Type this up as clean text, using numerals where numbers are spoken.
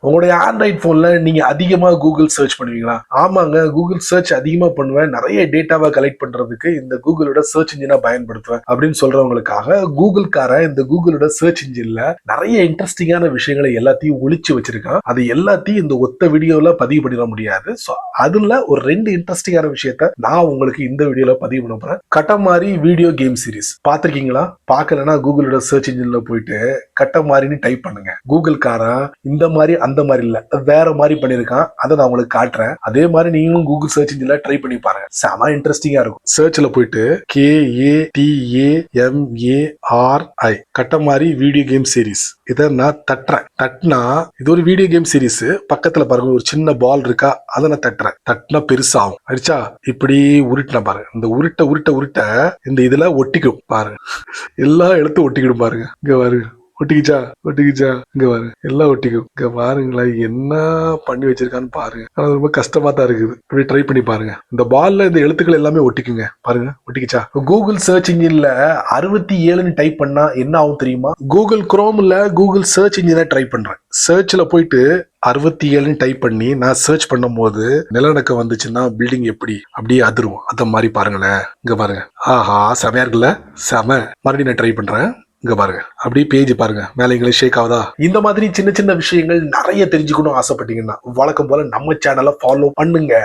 உங்களுடைய ஆண்ட்ராய்ட் போன்ல நீங்க அதிகமா கூகுள் சர்ச் பண்ணுவீங்களா? ஆமாங்க, கூகுள் சர்ச் அதிகமா பண்ணுவேன், நிறைய டேட்டாவை கலெக்ட் பண்றதுக்கு இந்த கூகுளோட சர்ச் இன்ஜினை பயன்படுத்துவேன் அப்படின்னு சொல்றவங்களுக்காக கூகுள்காரன் இந்த கூகுளோட சர்ச் இன்ஜின்ல நிறைய இன்ட்ரெஸ்டிங்கான விஷயங்களை எல்லாத்தையும் ஒளிச்சு வச்சிருக்கான். அது எல்லாத்தையும் இந்த ஒத்த வீடியோல பதிவு பண்ணிட முடியாது. அதுல ஒரு 2 இன்ட்ரெஸ்டிங்கான விஷயத்த நான் உங்களுக்கு இந்த வீடியோல பதிவு பண்ண போறேன். கட்டமாரி வீடியோ கேம் சீரிஸ் பார்த்திருக்கீங்களா? பார்க்கலன்னா கூகுளோட சர்ச் இன்ஜின்ல போயிட்டு கட்டமாரின்னு டைப் பண்ணுங்க. கூகுள்காரன் இந்த மாதிரி அந்த மாதிரி இல்ல, வேற மாதிரி பண்ணிருக்கான். அதை நான் உங்களுக்கு காட்டுறேன். அதே மாதிரி நீங்களும் கூகுள் சர்ச் இன்ஜின்ல ட்ரை பண்ணி பாருங்க. செம இன்ட்ரெஸ்டிங்கா இருக்கும். சர்ச்ல போயிட்டு KATAMARI கட்டமாரி வீடியோ கேம் சீரிஸ் இதை நான் தட்டுறேன். தட்டினா இது ஒரு வீடியோ கேம் சீரிஸ். பக்கத்துல பாருங்க ஒரு சின்ன பால் இருக்கா, அதை நான் தட்டுறேன். தட்டினா பெருசாகும். அடிச்சா இப்படி உருட்டின பாருங்க. இந்த உருட்ட உருட்ட உருட்ட இந்த இதுல ஒட்டிக்கும் பாருங்க. எல்லா எழுத்தும் ஒட்டிக்கிடும் பாருங்க. இங்க பாருங்க, ஒட்டிக்கிச்சா இங்க பாருங்க, எல்லாம் ஒட்டிக்கும். இங்க பாருங்களேன் என்ன பண்ணி வச்சிருக்கான்னு பாருங்க. ஆனா ரொம்ப கஷ்டமா தான் இருக்குது. இப்படி ட்ரை பண்ணி பாருங்க. இந்த பால்ல இந்த எழுத்துக்கள் எல்லாமே ஒட்டிக்குங்க. பாருங்க ஒட்டிக்கிச்சா? கூகுள் சர்ச் இன்ஜின்ல 67 டைப் பண்ணா என்ன ஆகும் தெரியுமா? கூகுள் குரோம்ல கூகுள் சர்ச் இன்ஜினை ட்ரை பண்றேன். சர்ச்ல போயிட்டு 67 டைப் பண்ணி நான் சர்ச் பண்ணும் போது நிலநடுக்கம் வந்துச்சுன்னா பில்டிங் எப்படி அப்படியே அதிரும். அத மாதிரி பாருங்களேன். இங்க பாருங்க, ஆஹா செமையா இருக்குல்ல? செம. மறுபடியும் நான் ட்ரை பண்றேன். இங்க பாருங்க, அப்படியே பேஜ் பாருங்க, மேல இங்கிலீஷ் ஷேக் ஆகுதா? இந்த மாதிரி சின்ன சின்ன விஷயங்கள் நிறைய தெரிஞ்சுக்கணும் ஆசைப்பட்டீங்கன்னா வழக்கம் போல நம்ம சேனலை ஃபாலோ பண்ணுங்க.